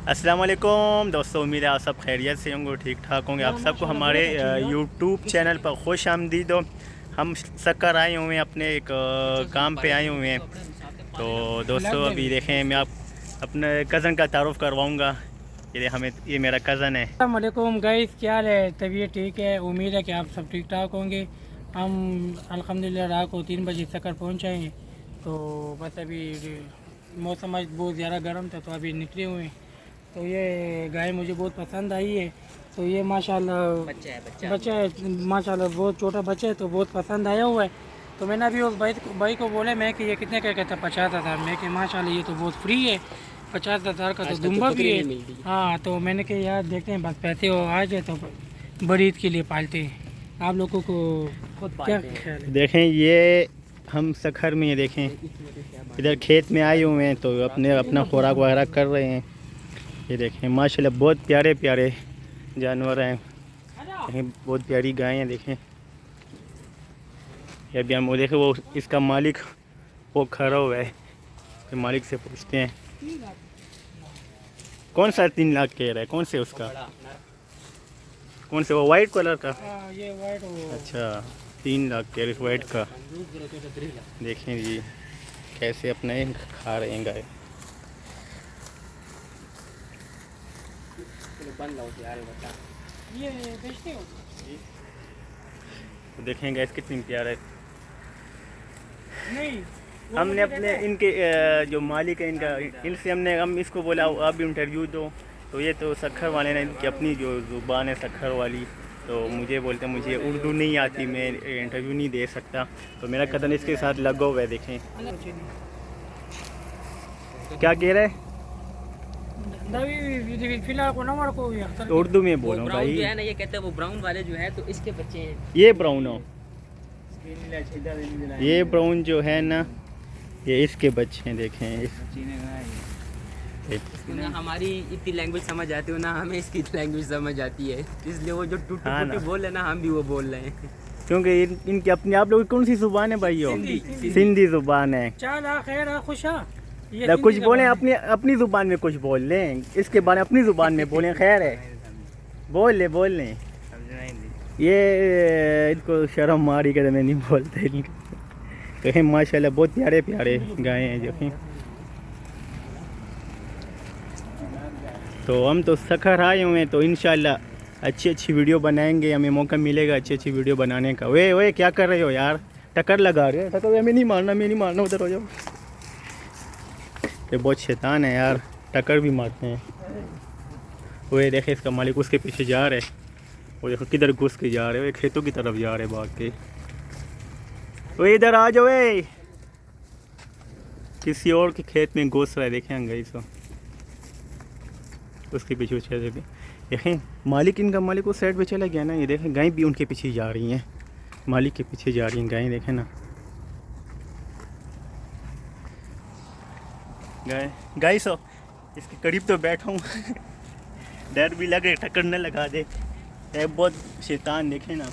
अस्सलाम वालेकुम दोस्तों, उम्मीद है आप सब खैरियत से होंगे, ठीक ठाक होंगे। आप सबको हमारे यूट्यूब चैनल पर खुश आमदीद हो। हम शक्कर आए हुए हैं, अपने एक काम पे आए हुए हैं। तो दोस्तों अभी देखें, मैं आप अपने कज़न का तारुफ़ करवाऊंगा। ये मेरा कज़न है। अस्सलाम वालेकुम गाइस, क्या हाल है? तबीयत ठीक है? उम्मीद है कि आप सब ठीक ठाक होंगे। हम अल्हम्दुलिल्लाह रात को 3 बजे शक्कर पहुँचे हैं। तो बस अभी मौसम आज बहुत ज़्यादा गर्म था, तो अभी निकले हुए हैं। तो ये गाय मुझे बहुत पसंद आई है। तो ये माशाल्लाह बच्चा है, माशाल्लाह बहुत छोटा बच्चा है, तो बहुत पसंद आया हुआ है। तो मैंने अभी उस भाई को बोला मैं कि ये कितने का कहता 50,000। मैं कि माशाल्लाह ये तो बहुत फ्री है, 50,000 का तो दुम्बा भी है। हाँ, तो मैंने कहा यार देखते हैं, बस पैसे हो आ जाए तो बड़ी ईद के लिए पालते हैं। आप लोगों को क्या ख्याल है? देखें, ये हम शक्कर में, ये देखें इधर खेत में आए हुए हैं, तो अपना खुराक वगैरह कर रहे हैं। ये देखें माशाल्लाह बहुत प्यारे प्यारे जानवर हैं। देखें बहुत प्यारी गायें हैं। देखें ये अभी हम वो देखें, वो इसका मालिक वो खड़ा हुआ है। फिर मालिक से पूछते हैं कौन सा 3 लाख कह रहा है, कौन से उसका, कौन से वो वाइट कलर का? ये वाइट अच्छा, 3 लाख कह रहे वाइट का। देखें जी कैसे अपने खा रहे हैं गाय। ये बेचते हो? तो देखें गैस कितनी प्यारा है। नहीं, हमने अपने इनके जो मालिक है इनका, इनसे हम इसको बोला आप भी इंटरव्यू दो। तो ये तो शक्कर वाले ने इनकी अपनी जो ज़ुबान है शक्कर वाली, तो मुझे बोलते हैं मुझे उर्दू नहीं आती, मैं इंटरव्यू नहीं दे सकता। तो मेरा कदम इसके साथ लगा हुआ है। देखें क्या कह रहे हैं, फिलहाल को नंबर को तो उर्दू में बोलो भाई। जो है ना, ये कहते हैं वो ब्राउन वाले जो है तो इसके बच्चे हैं। ये ब्राउन हो, ये ब्राउन जो है ना, ये इसके बच्चे हैं। देखें ना हमारी इतनी लैंग्वेज समझ आती हो ना हमें इसकी लैंग्वेज समझ आती है, इसलिए वो जो टूटी हाँ टूटी बोल रहे हैं ना हम भी वो बोल रहे हैं। क्योंकि इनकी अपनी, आप लोग कौन सी जुबान है भाई? हो सिंधी जुबान है। चाला खैर खुशा ना कुछ बोले, अपनी अपनी जुबान में कुछ बोल लें, इसके बारे में अपनी जुबान में बोलें। खैर है, बोल लें। ये इनको शर्म मारी के मैं नहीं बोलते। कहें माशाल्लाह बहुत प्यारे प्यारे गाय हैं जो। तो हम तो शक्कर आए हुए हैं, तो इंशाल्लाह अच्छी वीडियो बनाएंगे। हमें मौका मिलेगा अच्छी वीडियो बनाने का। वे क्या कर रहे हो यार, टक्कर लगा रहे हो? टक्कर मैं नहीं मारना, उधर हो जाओ। ये बहुत शैतान है यार, टक्कर भी मारते हैं। वो देखे इसका मालिक उसके पीछे जा रहे है। वो देखो किधर घुस के जा रहे हो, खेतों की तरफ जा रहे भाग के। वो इधर आ जाओ, किसी और के खेत में घुस रहा है। देखें गई सो उसके पीछे देखें मालिक, इनका मालिक उस साइड पे चला गया ना। ये देखें गाय भी उनके पीछे जा रही हैं, मालिक के पीछे जा रही हैं गाय। देखें ना गाय सो इसके करीब तो बैठा हूँ। डर भी लगे टक्कर न लगा दे, है बहुत शैतान। देखे ना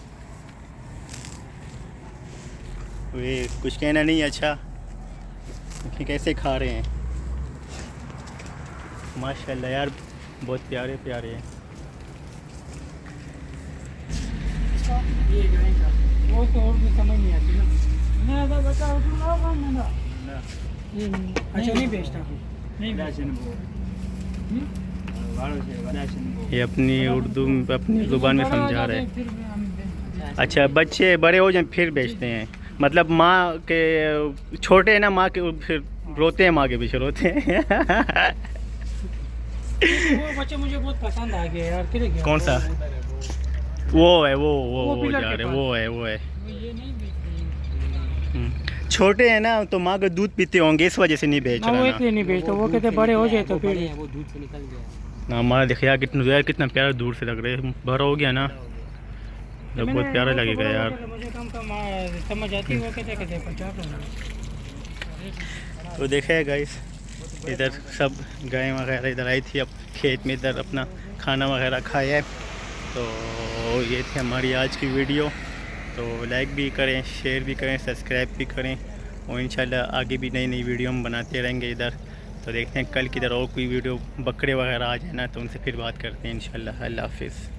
वे कुछ कहना नहीं। अच्छा देखें कैसे खा रहे हैं, माशाल्लाह यार बहुत प्यारे प्यारे हैं। ये गाय का वो तो और भी समझ नहीं आती ना। मैं बता उर्दू ना काम ना। अच्छा नहीं बेचता, नहीं ये अपनी उर्दू में, अपनी ज़ुबान में समझा रहे हैं। अच्छा बच्चे बड़े हो जाए फिर बेचते हैं, मतलब माँ के छोटे हैं ना, माँ के फिर रोते हैं, माँ के पीछे रोते हैं। वो बच्चे मुझे बहुत पसंद आ गए यार। किधर गया? कौन सा? वो है, वो जा रहे, वो है। ये नहीं बेचते। छोटे हैं ना, तो माँ का दूध पीते होंगे, इस वजह से नहीं बेच वो रहा इसलिए नहीं बेचते, वो कहते बड़े हो जाए तो फिर। वो दूध से निकल गया ना। हमारा देखिए यार कितना प्यारा दूर से लग रहा है, भरा हो गया ना, तो बहुत प्यारा लगेगा यार। मुझे कम समझ आती है, वो कहते 50। तो देखे गाइस, इधर सब गाय वगैरह इधर आई थी, अब खेत में इधर अपना खाना वगैरह खाया है। तो ये थी हमारी आज की वीडियो। तो लाइक भी करें, शेयर भी करें, सब्सक्राइब भी करें, और इंशाल्लाह आगे भी नई वीडियो हम बनाते रहेंगे इधर। तो देखते हैं कल किधर और कोई वीडियो बकरे वगैरह आ जाए ना, तो उनसे फिर बात करते हैं इंशाल्लाह। अल्लाह हाफिज़।